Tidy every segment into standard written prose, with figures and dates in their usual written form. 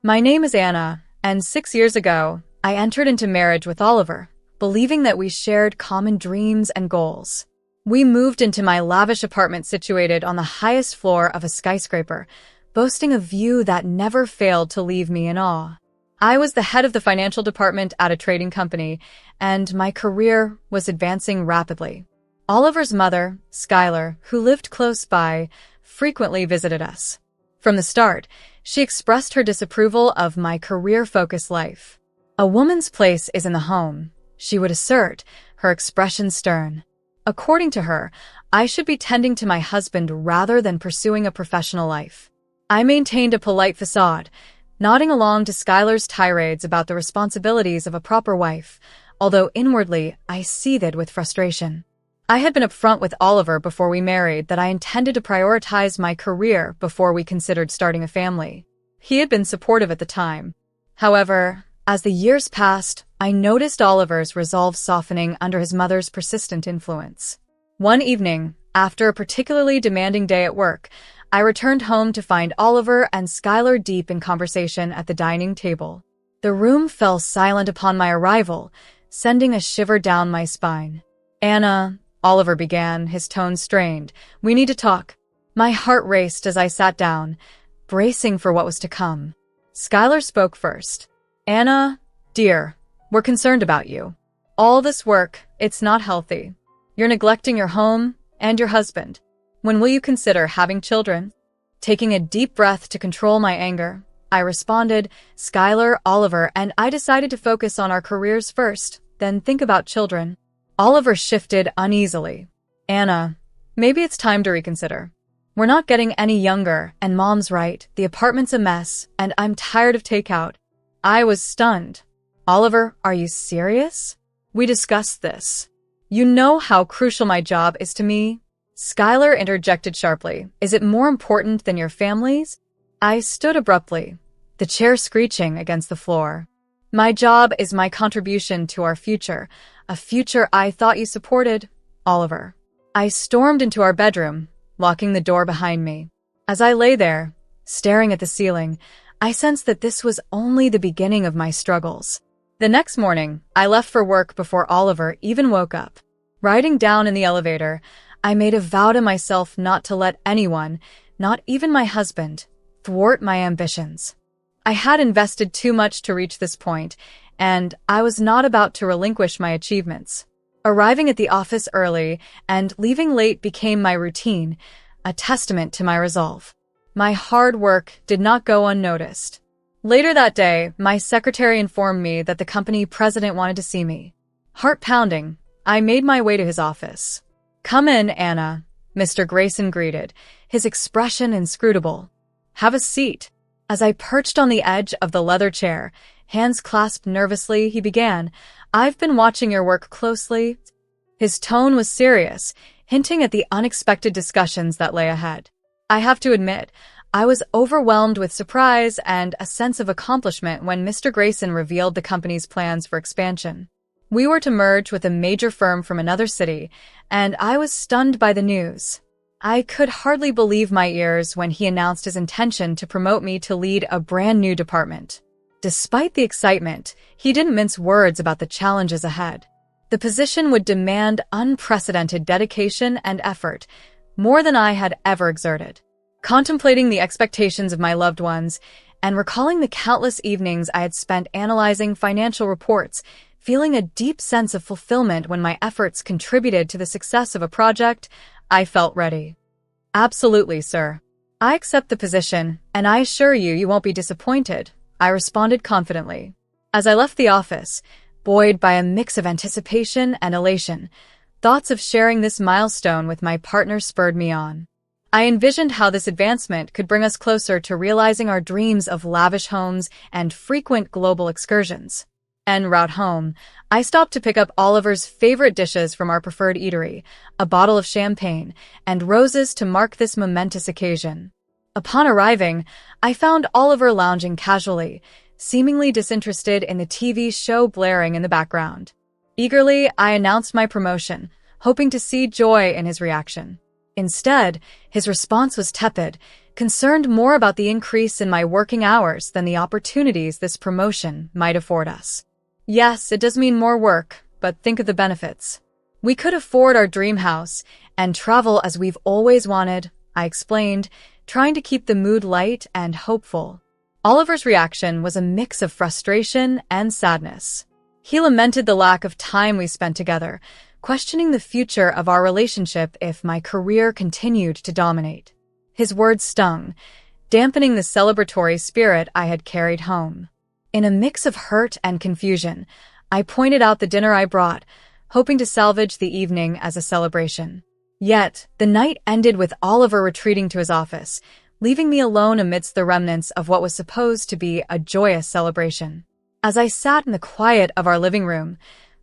My name is Anna, and 6 years ago, I entered into marriage with Oliver, believing that we shared common dreams and goals. We moved into my lavish apartment situated on the highest floor of a skyscraper, boasting a view that never failed to leave me in awe. I was the head of the financial department at a trading company, and my career was advancing rapidly. Oliver's mother, Skylar, who lived close by, frequently visited us. From the start, she expressed her disapproval of my career-focused life. "A woman's place is in the home," she would assert, her expression stern. According to her, I should be tending to my husband rather than pursuing a professional life. I maintained a polite facade, nodding along to Skylar's tirades about the responsibilities of a proper wife, although inwardly I seethed with frustration. I had been upfront with Oliver before we married that I intended to prioritize my career before we considered starting a family. He had been supportive at the time. However, as the years passed, I noticed Oliver's resolve softening under his mother's persistent influence. One evening, after a particularly demanding day at work, I returned home to find Oliver and Skylar deep in conversation at the dining table. The room fell silent upon my arrival, sending a shiver down my spine. "Anna," Oliver began, his tone strained, "we need to talk." My heart raced as I sat down, bracing for what was to come. Skylar spoke first. "Anna, dear, we're concerned about you. All this work, it's not healthy. You're neglecting your home and your husband. When will you consider having children?" Taking a deep breath to control my anger, I responded, "Skylar, Oliver, and I decided to focus on our careers first, then think about children." Oliver shifted uneasily. "Anna, maybe it's time to reconsider. We're not getting any younger, and Mom's right, the apartment's a mess, and I'm tired of takeout." I was stunned. "Oliver, are you serious? We discussed this. You know how crucial my job is to me." Skylar interjected sharply. "Is it more important than your families?" I stood abruptly, the chair screeching against the floor. "My job is my contribution to our future, a future I thought you supported, Oliver." I stormed into our bedroom, locking the door behind me. As I lay there, staring at the ceiling, I sensed that this was only the beginning of my struggles. The next morning, I left for work before Oliver even woke up. Riding down in the elevator, I made a vow to myself not to let anyone, not even my husband, thwart my ambitions. I had invested too much to reach this point, and I was not about to relinquish my achievements. Arriving at the office early and leaving late became my routine, a testament to my resolve. My hard work did not go unnoticed. Later that day, my secretary informed me that the company president wanted to see me. Heart pounding, I made my way to his office. "Come in, Anna," Mr. Grayson greeted, his expression inscrutable. "Have a seat." As I perched on the edge of the leather chair, hands clasped nervously, he began, "I've been watching your work closely." His tone was serious, hinting at the unexpected discussions that lay ahead. I have to admit, I was overwhelmed with surprise and a sense of accomplishment when Mr. Grayson revealed the company's plans for expansion. We were to merge with a major firm from another city, and I was stunned by the news. I could hardly believe my ears when he announced his intention to promote me to lead a brand new department. Despite the excitement, he didn't mince words about the challenges ahead. The position would demand unprecedented dedication and effort, more than I had ever exerted. Contemplating the expectations of my loved ones and recalling the countless evenings I had spent analyzing financial reports, feeling a deep sense of fulfillment when my efforts contributed to the success of a project, I felt ready. "Absolutely, sir. I accept the position, and I assure you you won't be disappointed," I responded confidently. As I left the office, buoyed by a mix of anticipation and elation, thoughts of sharing this milestone with my partner spurred me on. I envisioned how this advancement could bring us closer to realizing our dreams of lavish homes and frequent global excursions. En route home, I stopped to pick up Oliver's favorite dishes from our preferred eatery, a bottle of champagne, and roses to mark this momentous occasion. Upon arriving, I found Oliver lounging casually, seemingly disinterested in the TV show blaring in the background. Eagerly, I announced my promotion, hoping to see joy in his reaction. Instead, his response was tepid, concerned more about the increase in my working hours than the opportunities this promotion might afford us. Yes, it does mean more work, but think of the benefits. We could afford our dream house and travel as we've always wanted, I explained, trying to keep the mood light and hopeful. Oliver's reaction was a mix of frustration and sadness. He lamented the lack of time we spent together, questioning the future of our relationship if my career continued to dominate. His words stung, dampening the celebratory spirit I had carried home. In a mix of hurt and confusion, I pointed out the dinner I brought, hoping to salvage the evening as a celebration. Yet, the night ended with Oliver retreating to his office, leaving me alone amidst the remnants of what was supposed to be a joyous celebration. As I sat in the quiet of our living room,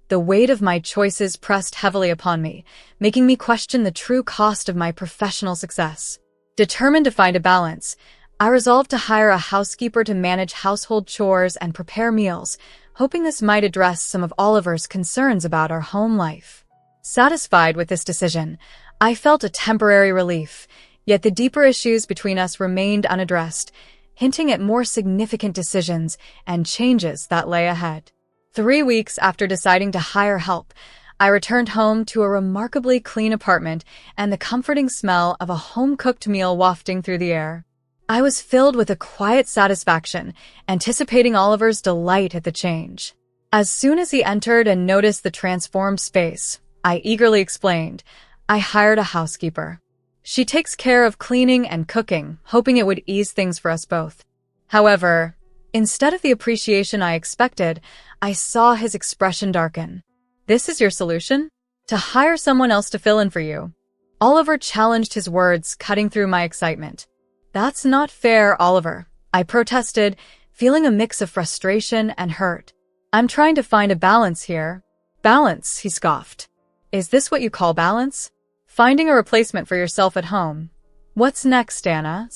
the weight of my choices pressed heavily upon me, making me question the true cost of my professional success. Determined to find a balance, I resolved to hire a housekeeper to manage household chores and prepare meals, hoping this might address some of Oliver's concerns about our home life. Satisfied with this decision, I felt a temporary relief, yet the deeper issues between us remained unaddressed, hinting at more significant decisions and changes that lay ahead. 3 weeks after deciding to hire help, I returned home to a remarkably clean apartment and the comforting smell of a home-cooked meal wafting through the air. I was filled with a quiet satisfaction, anticipating Oliver's delight at the change. As soon as he entered and noticed the transformed space, I eagerly explained, I hired a housekeeper. She takes care of cleaning and cooking, hoping it would ease things for us both. However, instead of the appreciation I expected, I saw his expression darken. This is your solution? To hire someone else to fill in for you? Oliver challenged, his words cutting through my excitement. That's not fair, Oliver, I protested, feeling a mix of frustration and hurt. I'm trying to find a balance here. Balance, he scoffed. Is this what you call balance? Finding a replacement for yourself at home. What's next, Anna?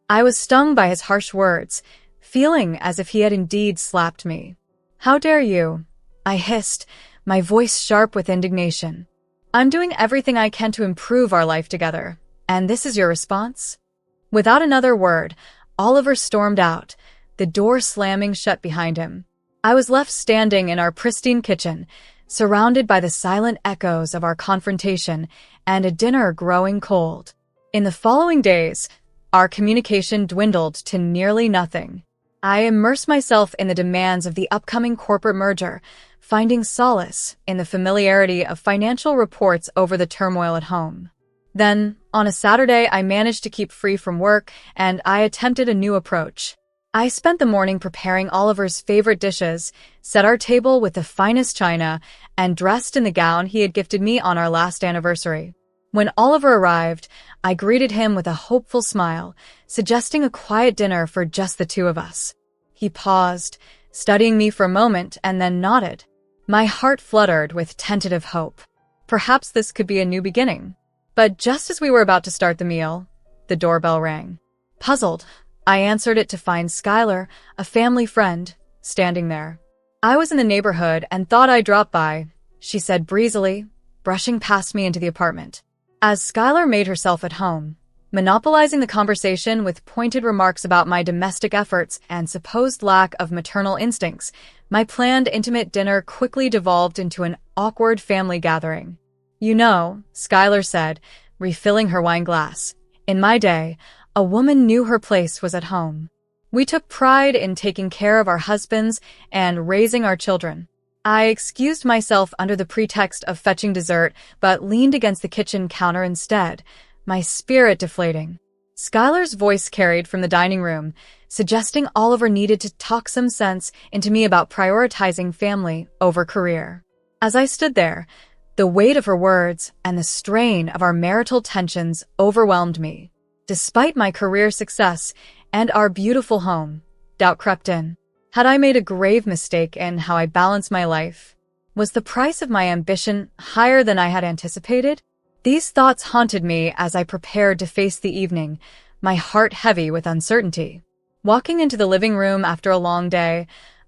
I was stung by his harsh words, feeling as if he had indeed slapped me. How dare you? I hissed, my voice sharp with indignation. I'm doing everything I can to improve our life together, and this is your response? Without another word, Oliver stormed out, the door slamming shut behind him. I was left standing in our pristine kitchen, surrounded by the silent echoes of our confrontation and a dinner growing cold. In the following days, our communication dwindled to nearly nothing. I immersed myself in the demands of the upcoming corporate merger, finding solace in the familiarity of financial reports over the turmoil at home. Then, on a Saturday, I managed to keep free from work, and I attempted a new approach. I spent the morning preparing Oliver's favorite dishes, set our table with the finest china, and dressed in the gown he had gifted me on our last anniversary. When Oliver arrived, I greeted him with a hopeful smile, suggesting a quiet dinner for just the two of us. He paused, studying me for a moment, and then nodded. My heart fluttered with tentative hope. Perhaps this could be a new beginning. But just as we were about to start the meal, the doorbell rang. Puzzled, I answered it to find Skylar, a family friend, standing there. I was in the neighborhood and thought I'd drop by, she said breezily, brushing past me into the apartment. As Skylar made herself at home, monopolizing the conversation with pointed remarks about my domestic efforts and supposed lack of maternal instincts, my planned intimate dinner quickly devolved into an awkward family gathering. You know, Skylar said, refilling her wine glass, in my day, a woman knew her place was at home. We took pride in taking care of our husbands and raising our children. I excused myself under the pretext of fetching dessert, but leaned against the kitchen counter instead, my spirit deflating. Skylar's voice carried from the dining room, suggesting Oliver needed to talk some sense into me about prioritizing family over career. As I stood there, the weight of her words and the strain of our marital tensions overwhelmed me. Despite my career success and our beautiful home, doubt crept in. Had I made a grave mistake in how I balanced my life? Was the price of my ambition higher than I had anticipated? These thoughts haunted me as I prepared to face the evening, my heart heavy with uncertainty. Walking into the living room after a long day,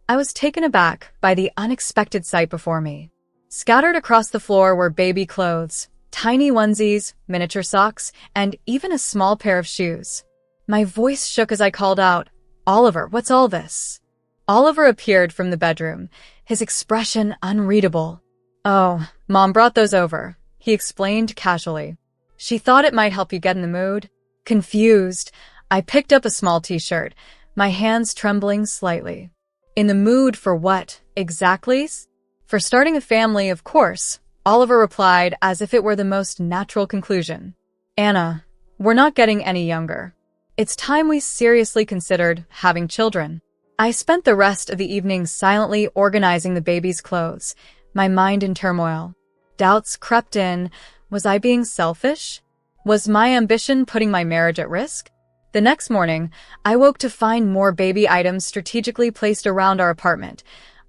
I was taken aback by the unexpected sight before me. Scattered across the floor were baby clothes, tiny onesies, miniature socks, and even a small pair of shoes. My voice shook as I called out, "Oliver, what's all this?" Oliver appeared from the bedroom, his expression unreadable. "Oh, Mom brought those over," he explained casually. "She thought it might help you get in the mood." Confused, I picked up a small t-shirt, my hands trembling slightly. "In the mood for what, exactly?" "For starting a family, of course," Oliver replied as if it were the most natural conclusion. "Anna, we're not getting any younger. It's time we seriously considered having children." I spent the rest of the evening silently organizing the baby's clothes, my mind in turmoil. Doubts crept in. Was I being selfish? Was my ambition putting my marriage at risk? The next morning, I woke to find more baby items strategically placed around our apartment.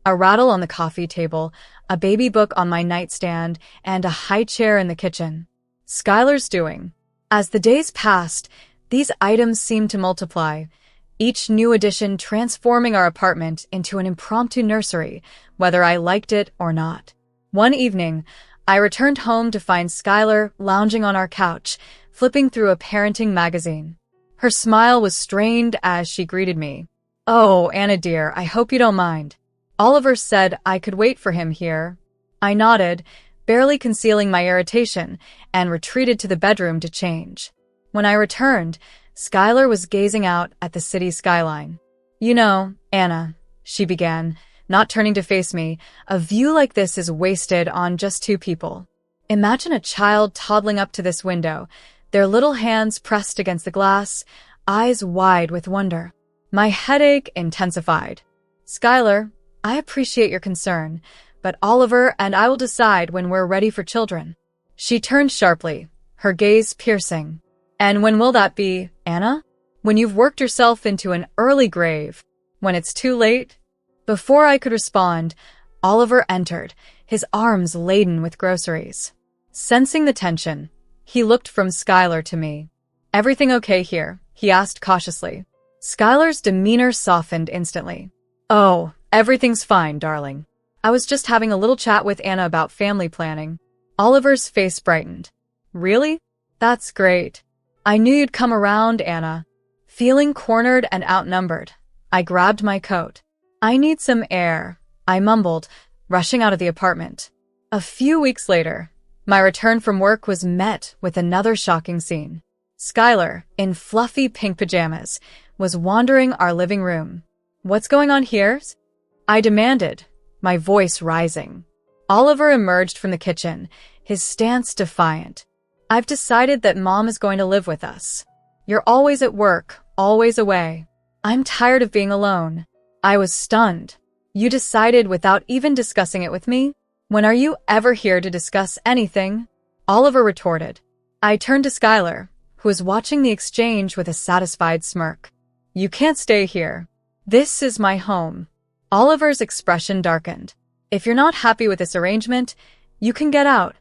A rattle on the coffee table, a baby book on my nightstand, and a high chair in the kitchen. Skylar's doing. As the days passed, these items seemed to multiply, each new addition transforming our apartment into an impromptu nursery, whether I liked it or not. One evening, I returned home to find Skylar lounging on our couch, flipping through a parenting magazine. Her smile was strained as she greeted me. "Oh, Anna dear, I hope you don't mind. Oliver said I could wait for him here." I nodded, barely concealing my irritation, and retreated to the bedroom to change. When I returned, Skylar was gazing out at the city skyline. "You know, Anna," she began, not turning to face me, "a view like this is wasted on just two people. Imagine a child toddling up to this window, their little hands pressed against the glass, eyes wide with wonder." My headache intensified. "Skylar, I appreciate your concern, but Oliver and I will decide when we're ready for children." She turned sharply, her gaze piercing. "And when will that be, Anna? When you've worked yourself into an early grave? When it's too late?" Before I could respond, Oliver entered, his arms laden with groceries. Sensing the tension, he looked from Skylar to me. "Everything okay here?" he asked cautiously. Skylar's demeanor softened instantly. "Oh, everything's fine, darling. I was just having a little chat with Anna about family planning." Oliver's face brightened. "Really? That's great. I knew you'd come around, Anna." Feeling cornered and outnumbered, I grabbed my coat. "I need some air," I mumbled, rushing out of the apartment. A few weeks later, my return from work was met with another shocking scene. Skylar, in fluffy pink pajamas, was wandering our living room. "What's going on here?" I demanded, my voice rising. Oliver emerged from the kitchen, his stance defiant. "I've decided that Mom is going to live with us. You're always at work, always away. I'm tired of being alone." I was stunned. "You decided without even discussing it with me? When are you ever here to discuss anything?" Oliver retorted. I turned to Skylar, who was watching the exchange with a satisfied smirk. "You can't stay here. This is my home." Oliver's expression darkened. "If you're not happy with this arrangement, you can get out."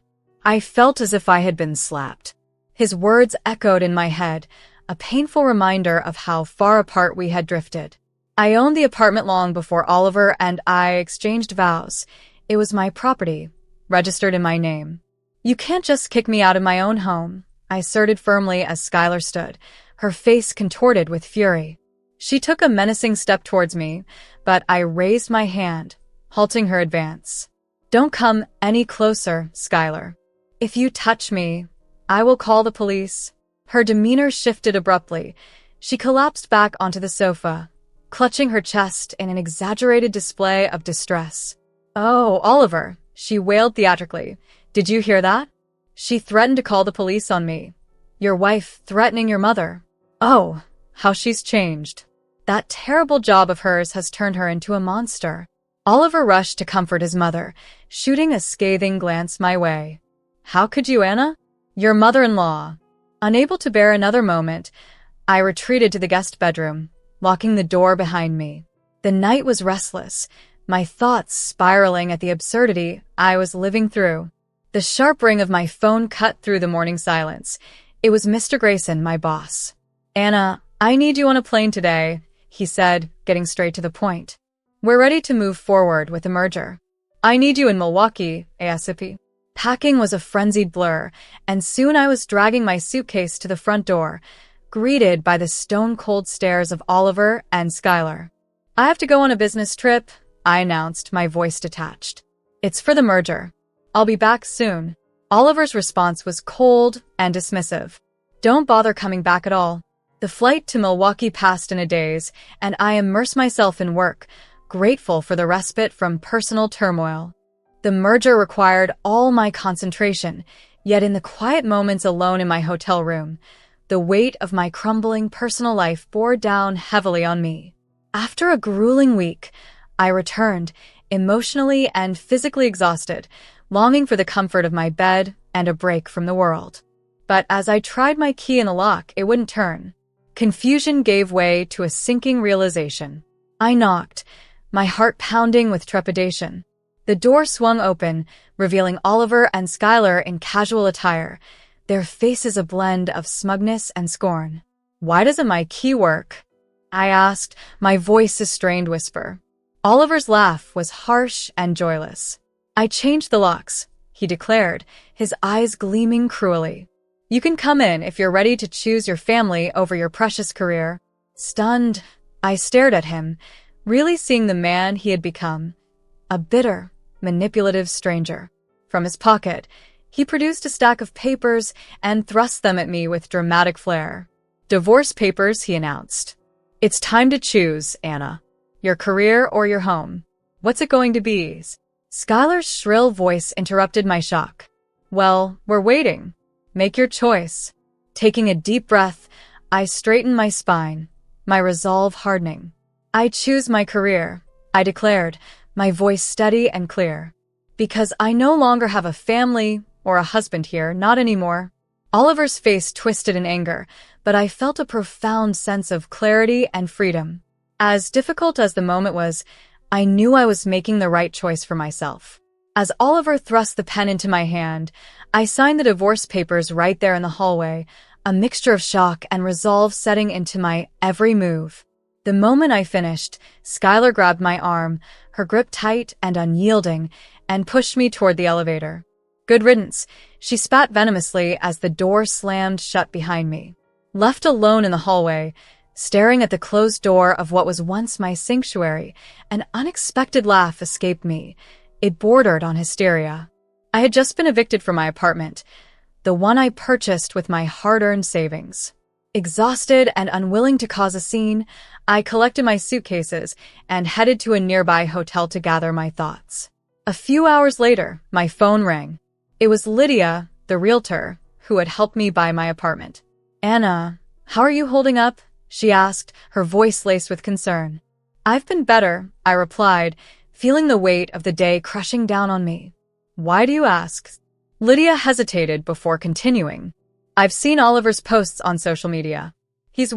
I felt as if I had been slapped. His words echoed in my head, a painful reminder of how far apart we had drifted. I owned the apartment long before Oliver and I exchanged vows. It was my property, registered in my name. "You can't just kick me out of my own home," I asserted firmly as Skylar stood, her face contorted with fury. She took a menacing step towards me, but I raised my hand, halting her advance. "Don't come any closer, Skylar. If you touch me, I will call the police." Her demeanor shifted abruptly. She collapsed back onto the sofa, clutching her chest in an exaggerated display of distress. "Oh, Oliver," she wailed theatrically. "Did you hear that? She threatened to call the police on me. Your wife threatening your mother. Oh, how she's changed. That terrible job of hers has turned her into a monster." Oliver rushed to comfort his mother, shooting a scathing glance my way. "How could you, Anna? Your mother-in-law." Unable to bear another moment, I retreated to the guest bedroom, locking the door behind me. The night was restless, my thoughts spiraling at the absurdity I was living through. The sharp ring of my phone cut through the morning silence. It was Mr. Grayson, my boss. "Anna, I need you on a plane today," he said, getting straight to the point. "We're ready to move forward with the merger. I need you in Milwaukee, ASAP." Packing was a frenzied blur, and soon I was dragging my suitcase to the front door, greeted by the stone-cold stares of Oliver and Skylar. "I have to go on a business trip," I announced, my voice detached. "It's for the merger. I'll be back soon." Oliver's response was cold and dismissive. "Don't bother coming back at all." The flight to Milwaukee passed in a daze, and I immersed myself in work, grateful for the respite from personal turmoil. The merger required all my concentration, yet in the quiet moments alone in my hotel room, the weight of my crumbling personal life bore down heavily on me. After a grueling week, I returned, emotionally and physically exhausted, longing for the comfort of my bed and a break from the world. But as I tried my key in the lock, it wouldn't turn. Confusion gave way to a sinking realization. I knocked, my heart pounding with trepidation. The door swung open, revealing Oliver and Skylar in casual attire, their faces a blend of smugness and scorn. "Why doesn't my key work?" I asked, my voice a strained whisper. Oliver's laugh was harsh and joyless. "I changed the locks," he declared, his eyes gleaming cruelly. "You can come in if you're ready to choose your family over your precious career." Stunned, I stared at him, really seeing the man he had become. A bitter, manipulative stranger. From his pocket, he produced a stack of papers and thrust them at me with dramatic flair. "Divorce papers," he announced. "It's time to choose, Anna. Your career or your home. What's it going to be?" Skylar's shrill voice interrupted my shock. "Well, we're waiting. Make your choice." Taking a deep breath, I straightened my spine, my resolve hardening. "I choose my career," I declared, my voice steady and clear. "Because I no longer have a family or a husband here, not anymore." Oliver's face twisted in anger, but I felt a profound sense of clarity and freedom. As difficult as the moment was, I knew I was making the right choice for myself. As Oliver thrust the pen into my hand, I signed the divorce papers right there in the hallway, a mixture of shock and resolve setting into my every move. The moment I finished, Skylar grabbed my arm, her grip tight and unyielding, and pushed me toward the elevator. "Good riddance," she spat venomously as the door slammed shut behind me. Left alone in the hallway, staring at the closed door of what was once my sanctuary, an unexpected laugh escaped me. It bordered on hysteria. I had just been evicted from my apartment, the one I purchased with my hard-earned savings. Exhausted and unwilling to cause a scene, I collected my suitcases and headed to a nearby hotel to gather my thoughts. A few hours later, my phone rang. It was Lydia, the realtor, who had helped me buy my apartment. "Anna, how are you holding up?" she asked, her voice laced with concern. "I've been better," I replied, feeling the weight of the day crushing down on me. "Why do you ask?" Lydia hesitated before continuing. "I've seen Oliver's posts on social media. He's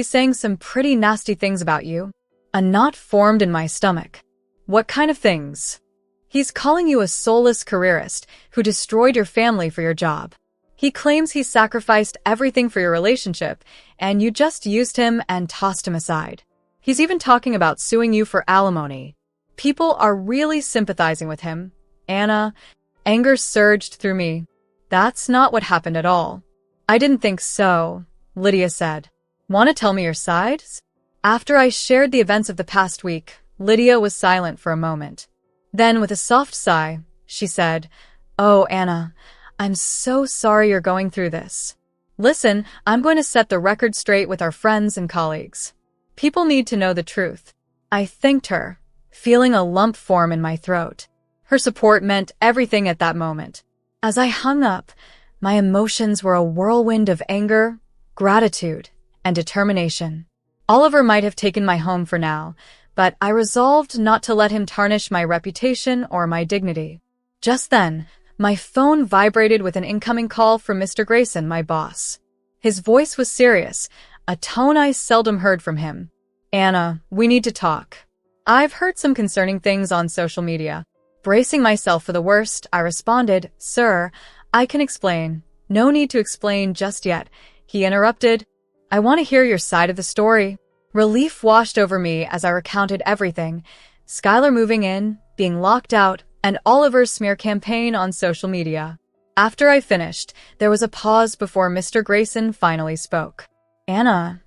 saying some pretty nasty things about you." A knot formed in my stomach. "What kind of things?" "He's calling you a soulless careerist who destroyed your family for your job. He claims he sacrificed everything for your relationship, and you just used him and tossed him aside. He's even talking about suing you for alimony. People are really sympathizing with him." Anna, anger surged through me. "That's not what happened at all." "I didn't think so," Lydia said. "Want to tell me your side?" After I shared the events of the past week, Lydia was silent for a moment. Then, with a soft sigh, she said, "Oh, Anna, I'm so sorry you're going through this. Listen, I'm going to set the record straight with our friends and colleagues. People need to know the truth." I thanked her, feeling a lump form in my throat. Her support meant everything at that moment. As I hung up, my emotions were a whirlwind of anger, gratitude, and determination. Oliver might have taken my home for now, but I resolved not to let him tarnish my reputation or my dignity. Just then, my phone vibrated with an incoming call from Mr. Grayson, my boss. His voice was serious, a tone I seldom heard from him. "Anna, we need to talk. I've heard some concerning things on social media." Bracing myself for the worst, I responded, "Sir, I can explain." "No need to explain just yet," he interrupted. "I want to hear your side of the story." Relief washed over me as I recounted everything. Skylar moving in, being locked out, and Oliver's smear campaign on social media. After I finished, there was a pause before Mr. Grayson finally spoke. Anna,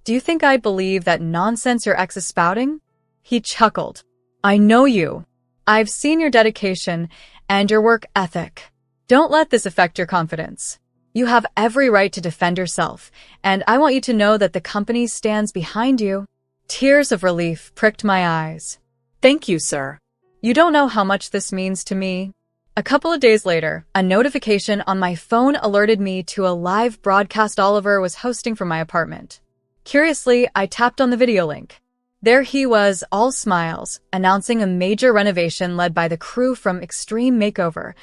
do you think I believe that nonsense your ex is spouting? He chuckled. I know you. I've seen your dedication and your work ethic. Don't let this affect your confidence. You have every right to defend yourself, and I want you to know that the company stands behind you. Tears of relief pricked my eyes. Thank you, sir. You don't know how much this means to me. A couple of days later, a notification on my phone alerted me to a live broadcast Oliver was hosting from my apartment. Curiously, I tapped on the video link. There he was, all smiles, announcing a major renovation led by the crew from Extreme Makeover,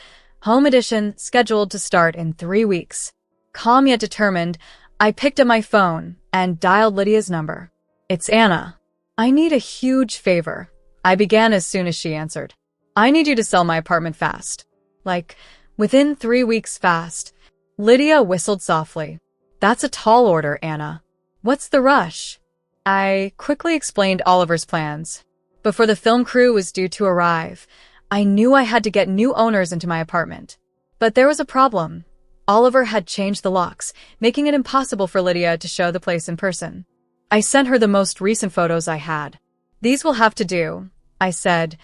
Home Edition, scheduled to start in 3 weeks. Calm yet determined, I picked up my phone and dialed Lydia's number. It's Anna. I need a huge favor. I began as soon as she answered. I need you to sell my apartment fast. Like, within 3 weeks fast. Lydia whistled softly. That's a tall order, Anna. What's the rush? I quickly explained Oliver's plans. Before the film crew was due to arrive, I knew I had to get new owners into my apartment. But there was a problem. Oliver had changed the locks, making it impossible for Lydia to show the place in person. I sent her the most recent photos I had. These will have to do, I said,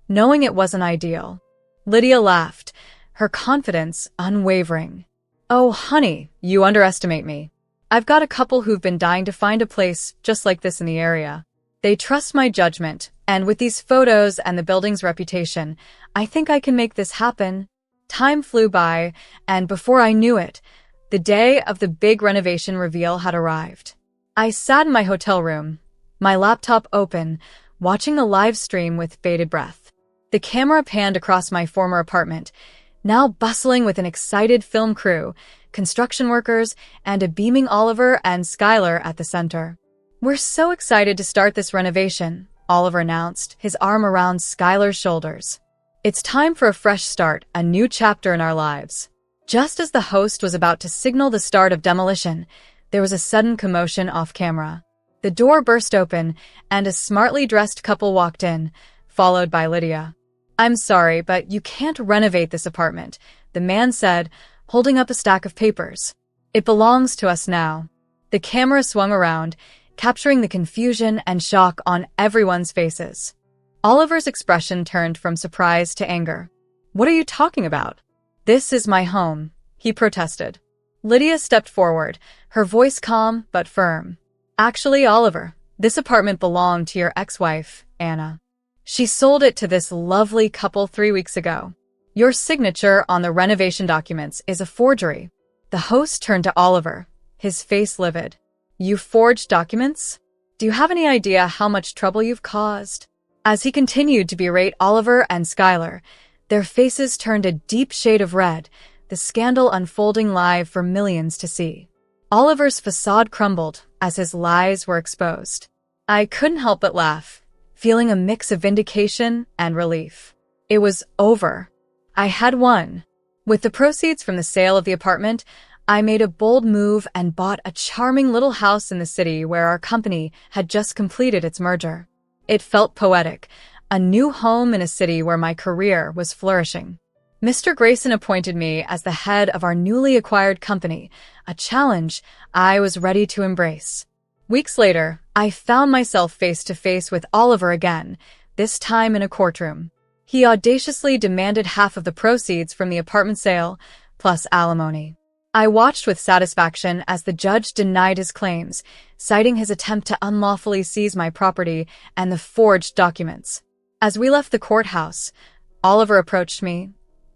knowing it wasn't ideal. Lydia laughed, her confidence unwavering. Oh, honey, you underestimate me. I've got a couple who've been dying to find a place just like this in the area. They trust my judgment, and with these photos and the building's reputation, I think I can make this happen. Time flew by, and before I knew it, the day of the big renovation reveal had arrived. I sat in my hotel room, my laptop open, watching the live stream with bated breath. The camera panned across my former apartment, now bustling with an excited film crew, construction workers, and a beaming Oliver and Skylar at the center. We're so excited to start this renovation, Oliver announced, his arm around Skylar's shoulders. It's time for a fresh start, a new chapter in our lives. Just as the host was about to signal the start of demolition, there was a sudden commotion off camera. The door burst open, and a smartly dressed couple walked in, followed by Lydia. I'm sorry, but you can't renovate this apartment, the man said, holding up a stack of papers. It belongs to us now. The camera swung around, capturing the confusion and shock on everyone's faces. Oliver's expression turned from surprise to anger. What are you talking about? This is my home, he protested. Lydia stepped forward, her voice calm but firm. Actually, Oliver, this apartment belonged to your ex-wife, Anna. She sold it to this lovely couple 3 weeks ago. Your signature on the renovation documents is a forgery. The host turned to Oliver, his face livid. You forged documents? Do you have any idea how much trouble you've caused? As he continued to berate Oliver and Skylar, their faces turned a deep shade of red, the scandal unfolding live for millions to see. Oliver's facade crumbled as his lies were exposed. I couldn't help but laugh, feeling a mix of vindication and relief. It was over. I had won. With the proceeds from the sale of the apartment, I made a bold move and bought a charming little house in the city where our company had just completed its merger. It felt poetic, a new home in a city where my career was flourishing. Mr. Grayson appointed me as the head of our newly acquired company, a challenge I was ready to embrace. Weeks later, I found myself face to face with Oliver again, this time in a courtroom. He audaciously demanded half of the proceeds from the apartment sale, plus alimony. I watched with satisfaction as the judge denied his claims, citing his attempt to unlawfully seize my property and the forged documents. As we left the courthouse, Oliver approached me,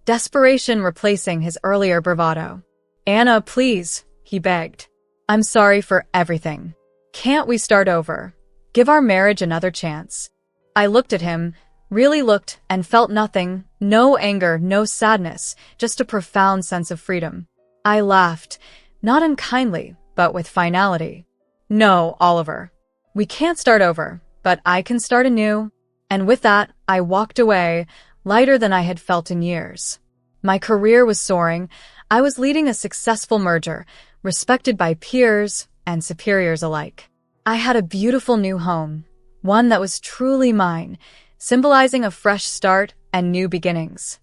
desperation replacing his earlier bravado. Anna, please, he begged. I'm sorry for everything. Can't we start over? Give our marriage another chance. I looked at him, really looked, and felt nothing, no anger, no sadness, just a profound sense of freedom. I laughed, not unkindly, but with finality. No, Oliver. We can't start over, but I can start anew. And with that, I walked away, lighter than I had felt in years. My career was soaring. I was leading a successful merger, respected by peers and superiors alike. I had a beautiful new home, one that was truly mine, symbolizing a fresh start and new beginnings.